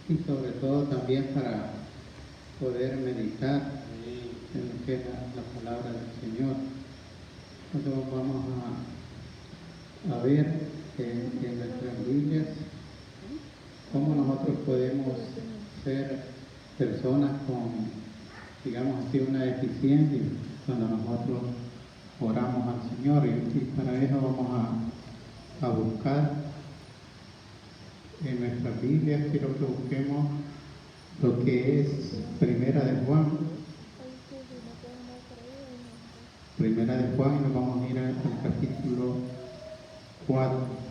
y sobre todo también para poder meditar en lo que es la palabra del Señor. Entonces vamos a ver en nuestras Biblias cómo nosotros podemos ser personas con, digamos así, una eficiencia cuando nosotros oramos al Señor, y para eso vamos a buscar en nuestras Biblias. Quiero que busquemos lo que es Primera de Juan. Primera de Juan, y nos vamos a ir al capítulo 4.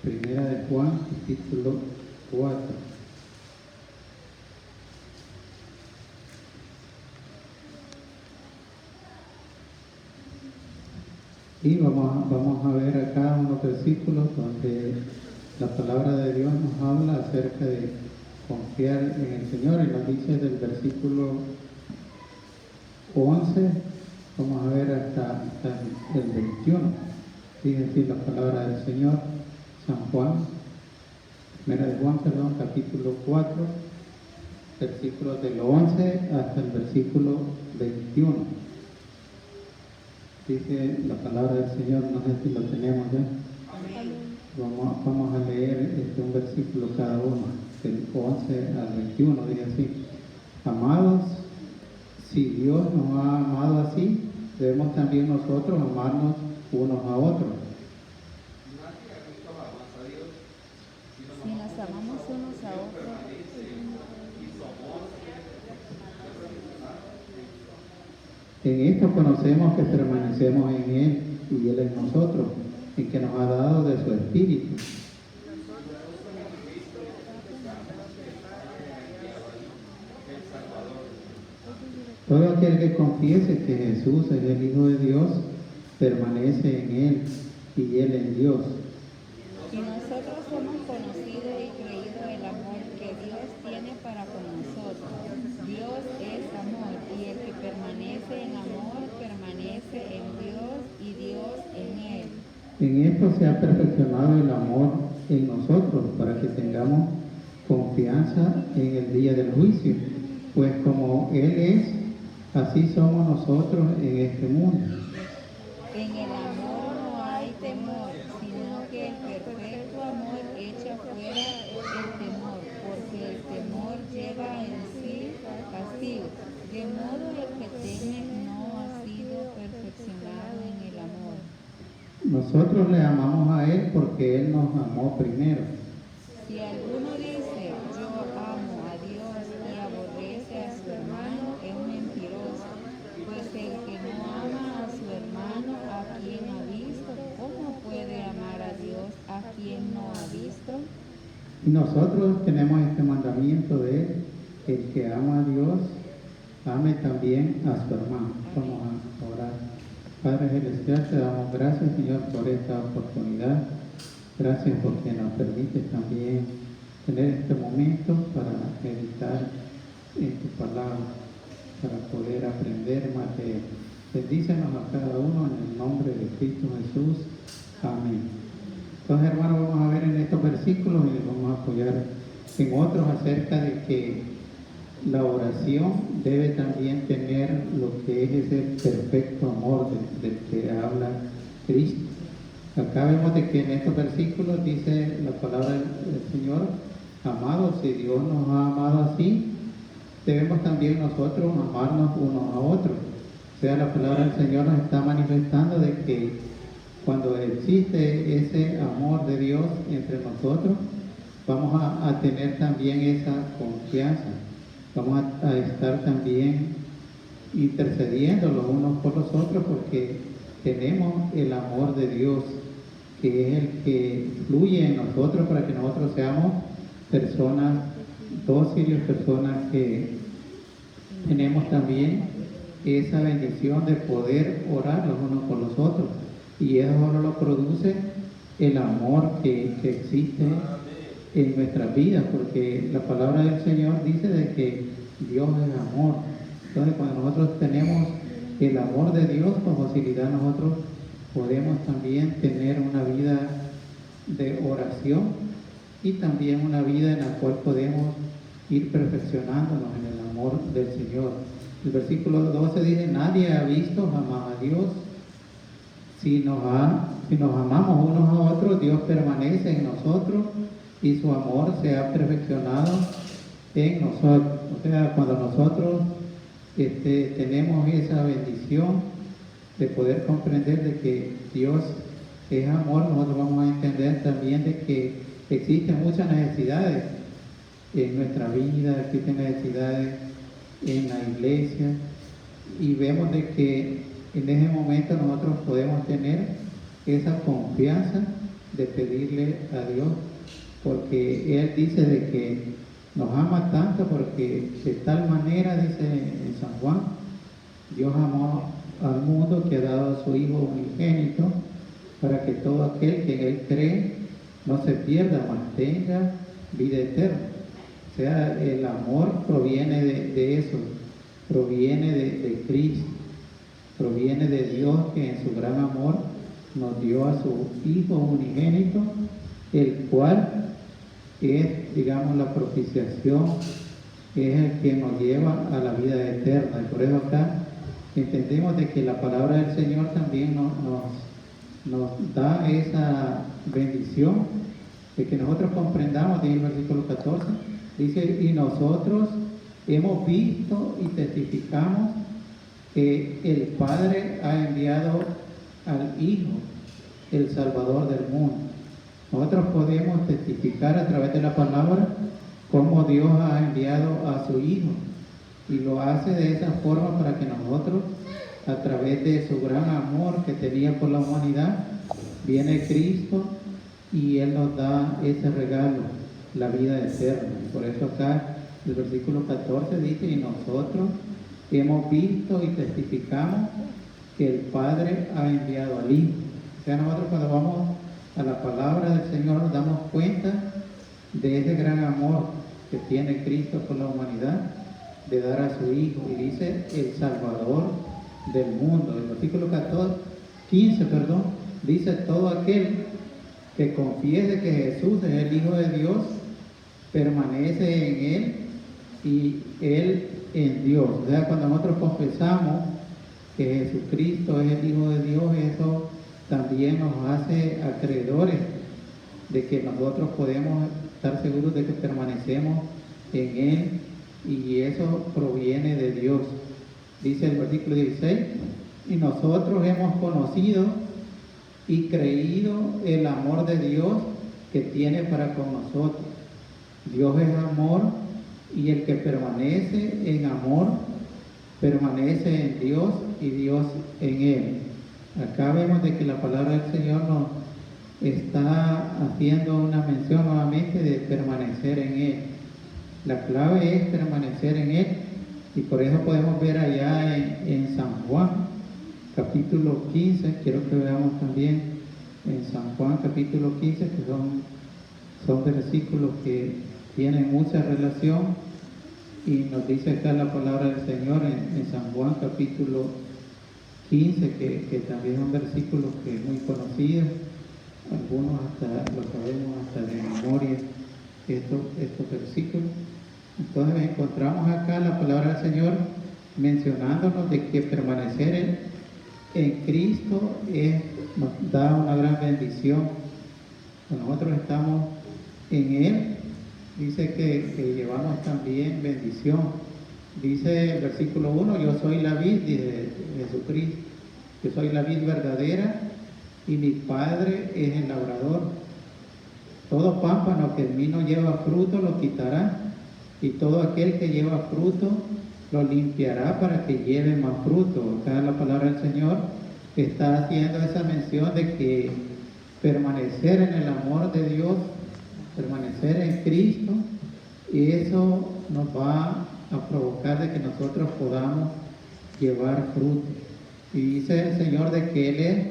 Primera de Juan, capítulo 4. Y vamos a ver acá unos versículos donde la palabra de Dios nos habla acerca de confiar en el Señor, y nos dice del versículo 11, vamos a ver hasta el 21. Dice así la palabra del Señor, San Juan, Primera de Juan, capítulo 4, versículos del 11 hasta el versículo 21. Dice la palabra del Señor, no sé si lo tenemos ya. Vamos a leer un versículo cada uno, del 11 al 21, dice así: Amados, si Dios nos ha amado así, debemos también nosotros amarnos unos a otros. Si nos amamos unos a otros, en esto conocemos que permanecemos en Él y Él en nosotros, en que nos ha dado de su Espíritu. Todo aquel que confiese que Jesús es el Hijo de Dios, permanece en Él y Él en Dios. y nosotros hemos conocido y creído el amor que Dios tiene para con nosotros. Dios es amor, y el que permanece en amor permanece en Dios y Dios en él. En esto se ha perfeccionado el amor en nosotros, para que tengamos confianza en el día del juicio. Pues como Él es, así somos nosotros en este mundo. En el amor no hay temor, sino que el perfecto amor echa fuera el temor, porque el temor lleva en sí castigo. De modo el que teme no ha sido perfeccionado en el amor. Nosotros le amamos a Él porque Él nos amó primero. Si alguno dice, yo amo a Dios y aborrece a su hermano, es mentiroso. Pues el que no ama a su hermano a quien ha visto, ¿cómo puede amar a Dios a quien no ha visto? Y nosotros tenemos este mandamiento de Él: el que ama a Dios, ame también a su hermano. Vamos a orar. Padre Celestial, te damos gracias, Señor, por esta oportunidad. Gracias porque nos permite también tener este momento para meditar en tu palabra, para poder aprender más de él. Bendícenos a cada uno en el nombre de Cristo Jesús. Amén. Entonces, hermanos, vamos a ver en estos versículos y les vamos a apoyar en otros acerca de que la oración debe también tener lo que es ese perfecto amor del que habla Cristo. Acá vemos de que en estos versículos dice la palabra del Señor: amados, si Dios nos ha amado así, debemos también nosotros amarnos unos a otros. O sea, la palabra del Señor nos está manifestando de que cuando existe ese amor de Dios entre nosotros, vamos a tener también esa confianza. Vamos a estar también intercediendo los unos por los otros, porque tenemos el amor de Dios, que es el que fluye en nosotros para que nosotros seamos personas dóciles, personas que tenemos también esa bendición de poder orar los unos por los otros. Y eso solo lo produce el amor que existe en nuestras vidas, porque la palabra del Señor dice de que Dios es amor. Entonces, cuando nosotros tenemos el amor de Dios, con facilidad nosotros podemos también tener una vida de oración y también una vida en la cual podemos ir perfeccionándonos en el amor del Señor. El versículo 12 dice: nadie ha visto jamás a Dios. Si nos amamos unos a otros, Dios permanece en nosotros y su amor se ha perfeccionado en nosotros. O sea, cuando nosotros tenemos esa bendición de poder comprender de que Dios es amor, nosotros vamos a entender también de que existen muchas necesidades en nuestra vida, existen necesidades en la iglesia, y vemos de que en ese momento nosotros podemos tener esa confianza de pedirle a Dios, porque Él dice de que nos ama tanto, porque de tal manera, dice en San Juan, Dios amó al mundo que ha dado a su Hijo unigénito, para que todo aquel que en Él cree no se pierda, mas tenga vida eterna. O sea, el amor proviene de eso, proviene de Cristo, proviene de Dios, que en su gran amor nos dio a su Hijo unigénito, el cual es, digamos, la propiciación, es el que nos lleva a la vida eterna. Y por eso acá entendemos de que la palabra del Señor también nos da esa bendición de que nosotros comprendamos. Dice el versículo 14, dice: y nosotros hemos visto y testificamos que el Padre ha enviado al Hijo, el Salvador del mundo. Nosotros podemos testificar a través de la palabra cómo Dios ha enviado a su Hijo, y lo hace de esa forma para que nosotros, a través de su gran amor que tenía por la humanidad, viene Cristo y Él nos da ese regalo, la vida eterna. Por eso acá el versículo 14 dice: y nosotros hemos visto y testificamos que el Padre ha enviado al Hijo. O sea, nosotros cuando vamos a la palabra del Señor nos damos cuenta de ese gran amor que tiene Cristo por la humanidad, de dar a su Hijo. Y dice: el Salvador del mundo. El versículo 15, dice: todo aquel que confiese que Jesús es el Hijo de Dios, permanece en Él y Él en Dios. O sea, cuando nosotros confesamos que Jesucristo es el Hijo de Dios, eso también nos hace acreedores de que nosotros podemos estar seguros de que permanecemos en Él, y eso proviene de Dios. Dice el versículo 16: y nosotros hemos conocido y creído el amor de Dios que tiene para con nosotros. Dios es amor, y el que permanece en amor permanece en Dios y Dios en él. Acá vemos de que la palabra del Señor nos está haciendo una mención nuevamente de permanecer en Él. La clave es permanecer en Él, y por eso podemos ver allá en San Juan, capítulo 15, quiero que veamos también en San Juan, capítulo 15, que son versículos que tienen mucha relación, y nos dice acá la palabra del Señor en San Juan, capítulo 15, que también son versículos que muy conocidos, algunos hasta lo sabemos hasta de memoria, estos versículos. Entonces encontramos acá la palabra del Señor mencionándonos de que permanecer en Cristo nos da una gran bendición. Cuando nosotros estamos en Él, dice que llevamos también bendición. Dice el versículo 1: yo soy la vid, dice Jesucristo, yo soy la vid verdadera y mi Padre es el labrador. Todo pámpano que en mí no lleva fruto lo quitará, y todo aquel que lleva fruto lo limpiará para que lleve más fruto. Acá la palabra del Señor está haciendo esa mención de que permanecer en el amor de Dios, permanecer en Cristo, y eso nos va a provocar de que nosotros podamos llevar fruto. Y dice el Señor de que Él es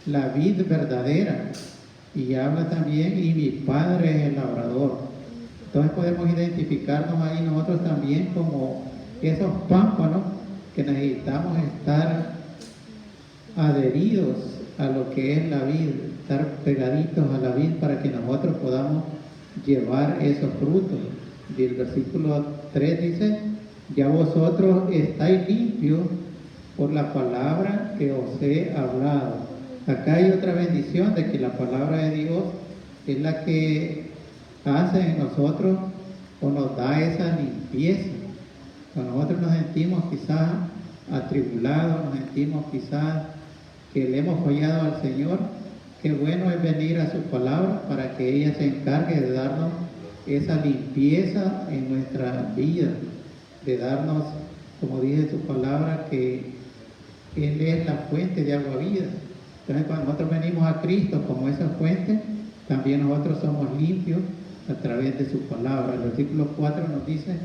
la vid verdadera, y habla también: y mi Padre es el labrador. Entonces podemos identificarnos ahí nosotros también como esos pámpanos que necesitamos estar adheridos a lo que es la vid, estar pegaditos a la vid para que nosotros podamos llevar esos frutos. Y el versículo 3 dice, ya vosotros estáis limpios por la palabra que os he hablado. Acá hay otra bendición de que la palabra de Dios es la que hace en nosotros o nos da esa limpieza. Cuando nosotros nos sentimos quizás atribulados, nos sentimos quizás que le hemos fallado al Señor, qué bueno es venir a su palabra para que ella se encargue de darnos esa limpieza en nuestra vida, de darnos, como dice su palabra, que Él es la fuente de agua vida. Entonces cuando nosotros venimos a Cristo como esa fuente, también nosotros somos limpios a través de su palabra. El versículo 4 nos dice,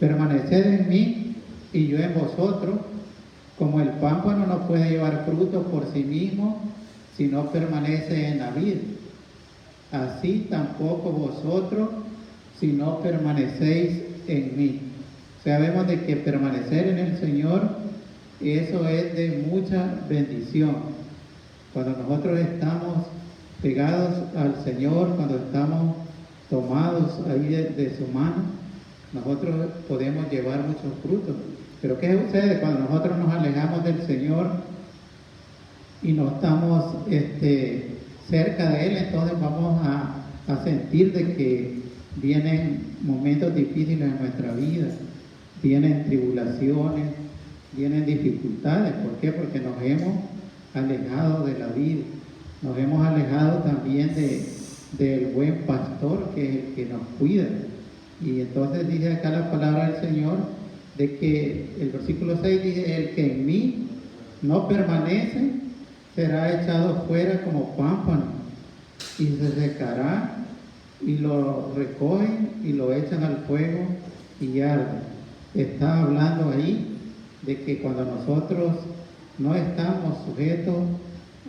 permaneced en mí y yo en vosotros, como el pámpano no puede llevar fruto por sí mismo si no permanece en la vid, así tampoco vosotros si no permanecéis en mí. Sabemos de que permanecer en el Señor, eso es de mucha bendición. Cuando nosotros estamos pegados al Señor, cuando estamos tomados ahí de su mano, nosotros podemos llevar muchos frutos. Pero ¿qué sucede cuando nosotros nos alejamos del Señor y no estamos cerca de Él? Entonces vamos a sentir de que vienen momentos difíciles en nuestra vida, vienen tribulaciones, vienen dificultades. ¿Por qué? Porque nos hemos alejado de la vida, nos hemos alejado también del buen pastor que es el que nos cuida. Y entonces dice acá la palabra del Señor, de que el versículo 6 dice, el que en mí no permanece será echado fuera como pámpano y se secará, y lo recogen y lo echan al fuego y arde. Está hablando ahí de que cuando nosotros no estamos sujetos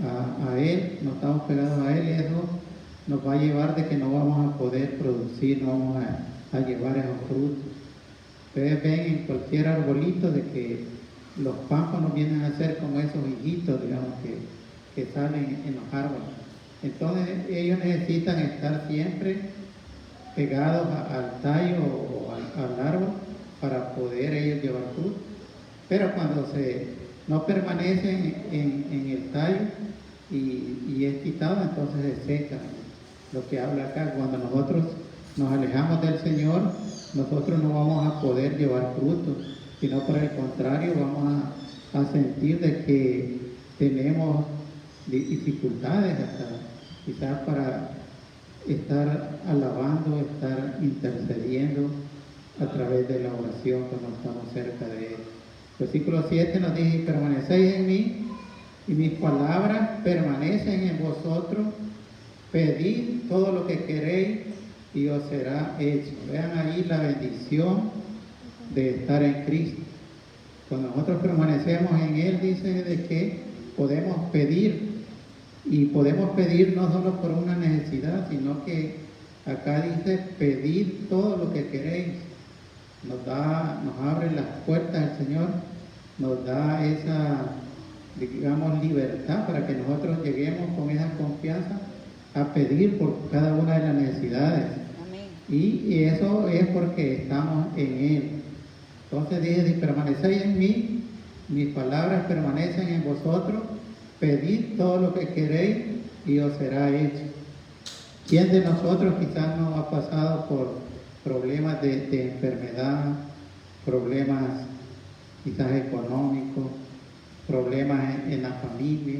a Él, no estamos pegados a Él, eso nos va a llevar de que no vamos a poder producir, no vamos a llevar esos frutos. Ustedes ven en cualquier arbolito de que los pámpanos vienen a ser como esos hijitos, digamos, que salen en los árboles. Entonces ellos necesitan estar siempre pegados al tallo o al árbol para poder ellos llevar fruto. Pero cuando no permanecen en el tallo y es quitado, entonces se secan. Lo que habla acá, cuando nosotros nos alejamos del Señor, nosotros no vamos a poder llevar frutos, sino por el contrario vamos a sentir de que tenemos dificultades hasta quizás para estar alabando, estar intercediendo a través de la oración cuando estamos cerca de Él. Versículo 7 nos dice, permanecéis en mí y mis palabras permanecen en vosotros, pedid todo lo que queréis y os será hecho. Vean ahí la bendición de estar en Cristo. Cuando nosotros permanecemos en Él, dice de que podemos pedir, y podemos pedir no solo por una necesidad, sino que acá dice pedid todo lo que queréis. Nos abre las puertas el Señor, nos da esa, digamos, libertad para que nosotros lleguemos con esa confianza a pedir por cada una de las necesidades. Amén. Y eso es porque estamos en Él. Entonces dice, si permanecéis en mí, mis palabras permanecen en vosotros, pedid todo lo que queréis y os será hecho. ¿Quién de nosotros quizás no ha pasado por problemas de enfermedad, problemas quizás económicos, problemas en la familia?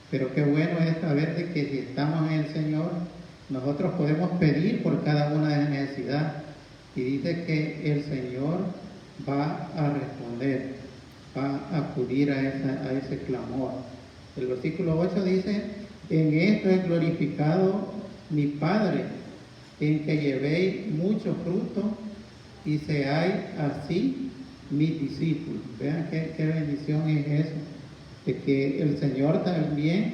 Pero qué bueno es saber de que si estamos en el Señor, nosotros podemos pedir por cada una de las necesidades. Y dice que el Señor va a responder, va a acudir a ese clamor. El versículo 8 dice, en esto es glorificado mi Padre, en que llevéis mucho fruto y seáis así mis discípulos. Vean qué bendición es eso, de que el Señor también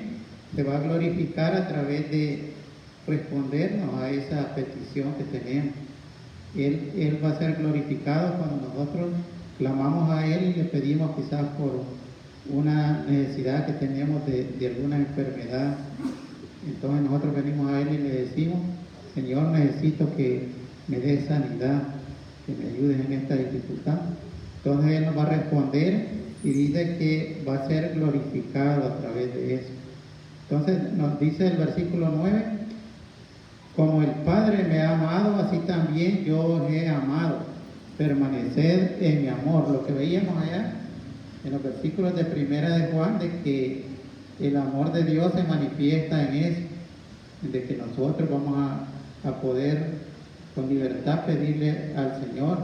se va a glorificar a través de respondernos a esa petición que tenemos. Él va a ser glorificado cuando nosotros clamamos a Él y le pedimos quizás por una necesidad que tenemos de alguna enfermedad. Entonces nosotros venimos a Él y le decimos, Señor, necesito que me des sanidad, que me ayudes en esta dificultad. Entonces Él nos va a responder y dice que va a ser glorificado a través de eso. Entonces nos dice el versículo 9, como el Padre me ha amado, así también yo os he amado. Permaneced en mi amor. Lo que veíamos allá en los versículos de Primera de Juan, de que el amor de Dios se manifiesta en eso, de que nosotros vamos a poder con libertad pedirle al Señor.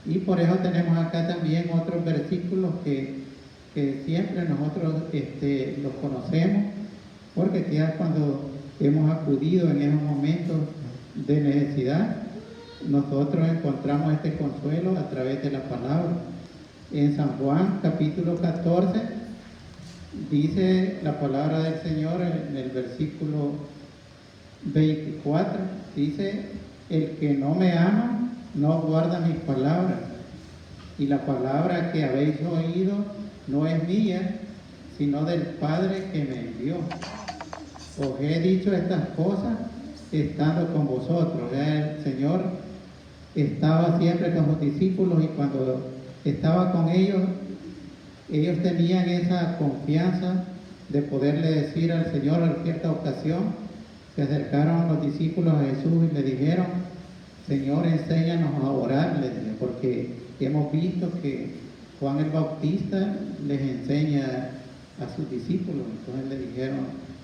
Y por eso tenemos acá también otros versículos que siempre nosotros los conocemos, porque ya cuando hemos acudido en esos momentos de necesidad, nosotros encontramos este consuelo a través de la palabra. En San Juan capítulo 14 dice la palabra del Señor en el versículo 24, dice, el que no me ama no guarda mis palabras, y la palabra que habéis oído no es mía, sino del Padre que me envió. Os he dicho estas cosas estando con vosotros. El Señor estaba siempre con sus discípulos y cuando estaba con ellos, ellos tenían esa confianza de poderle decir al Señor en cierta ocasión. Se acercaron los discípulos a Jesús y le dijeron, Señor, enséñanos a orar, porque hemos visto que Juan el Bautista les enseña a sus discípulos. Entonces le dijeron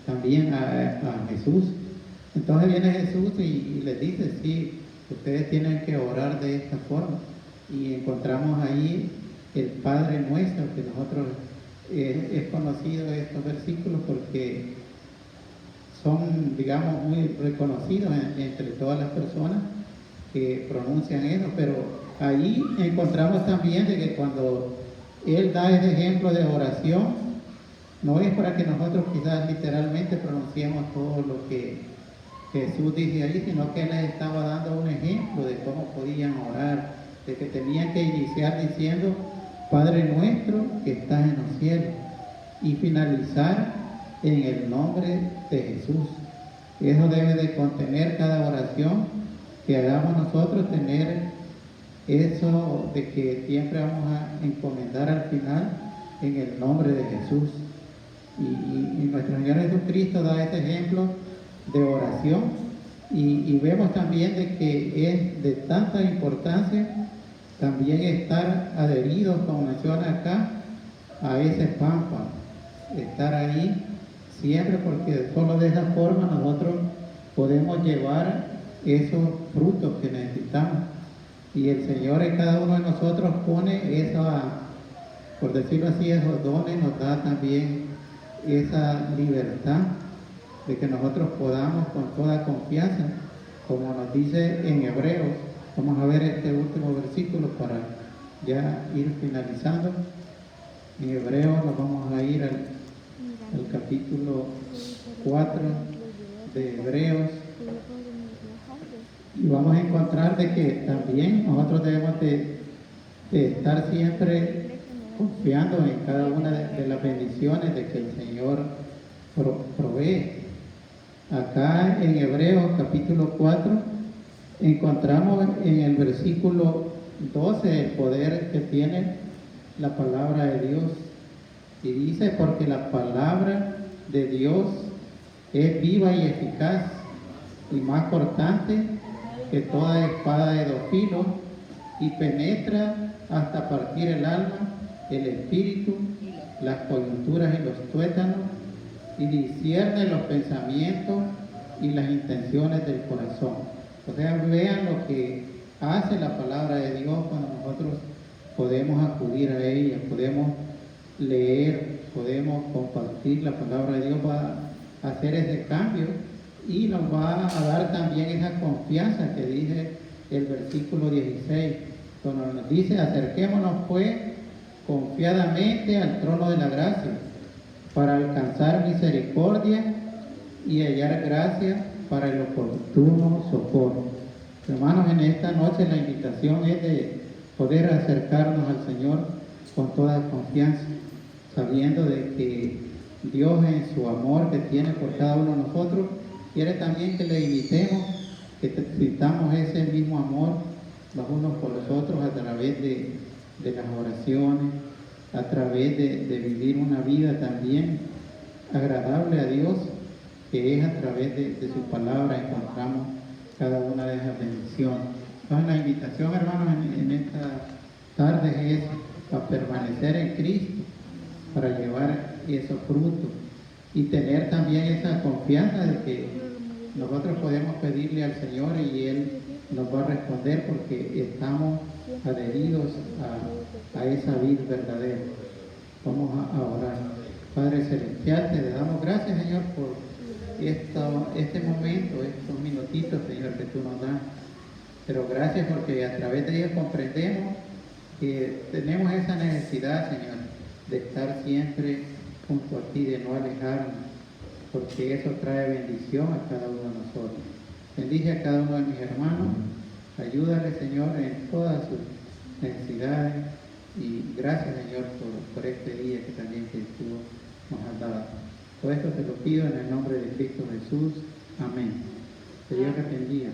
también a Jesús. Entonces viene Jesús y les dice, sí, ustedes tienen que orar de esta forma. Y encontramos ahí el Padre Nuestro, que nosotros es conocido estos versículos porque son, digamos, muy reconocidos entre todas las personas que pronuncian eso, pero ahí encontramos también de que cuando Él da ese ejemplo de oración, no es para que nosotros quizás literalmente pronunciemos todo lo que Jesús dice ahí, sino que Él les estaba dando un ejemplo de cómo podían orar, de que tenían que iniciar diciendo, Padre nuestro que estás en los cielos, y finalizar en el nombre de Jesús. Eso debe de contener cada oración que hagamos nosotros, tener eso de que siempre vamos a encomendar al final en el nombre de Jesús. Y nuestro Señor Jesucristo da este ejemplo de oración y vemos también de que es de tanta importancia también estar adheridos, como menciona acá, a ese Pampa, estar ahí siempre, porque solo de esa forma nosotros podemos llevar esos frutos que necesitamos. Y el Señor en cada uno de nosotros pone esa, por decirlo así, esos dones, nos da también esa libertad de que nosotros podamos con toda confianza, como nos dice en Hebreos. Vamos a ver este último versículo para ya ir finalizando. En Hebreos nos vamos a ir al capítulo 4 de Hebreos y vamos a encontrar de que también nosotros debemos de estar siempre confiando en cada una de las bendiciones de que el Señor provee. Acá en Hebreos capítulo 4 encontramos en el versículo 12 el poder que tiene la palabra de Dios. Y dice, porque la palabra de Dios es viva y eficaz y más cortante que toda espada de dos filos y penetra hasta partir el alma, el espíritu, las coyunturas y los tuétanos, y discierne los pensamientos y las intenciones del corazón. O sea, vean lo que hace la palabra de Dios cuando nosotros podemos acudir a ella, podemos leer, podemos compartir. La palabra de Dios va a hacer ese cambio y nos va a dar también esa confianza que dice el versículo 16, cuando nos dice, acerquémonos pues confiadamente al trono de la gracia para alcanzar misericordia y hallar gracia para el oportuno socorro. Hermanos, en esta noche la invitación es de poder acercarnos al Señor con toda confianza, sabiendo de que Dios en su amor que tiene por cada uno de nosotros, quiere también que le imitemos, que sintamos ese mismo amor los unos por los otros a través de las oraciones, a través de vivir una vida también agradable a Dios, que es a través de su palabra encontramos cada una de esas bendiciones. Entonces la invitación, hermanos, en esta tarde es a permanecer en Cristo para llevar esos frutos y tener también esa confianza de que nosotros podemos pedirle al Señor y Él nos va a responder porque estamos adheridos a esa vida verdadera. Vamos a orar. Padre Celestial, te damos gracias, Señor, por este momento, estos minutitos, Señor, que tú nos das. Pero gracias porque a través de ellos comprendemos que tenemos esa necesidad, Señor, de estar siempre junto a ti, de no alejarnos, porque eso trae bendición a cada uno de nosotros. Bendice a cada uno de mis hermanos, ayúdale, Señor, en todas sus necesidades y gracias, Señor, por este día que también que tú nos has dado. Todo esto te lo pido en el nombre de Cristo Jesús. Amén. Que Dios te bendiga.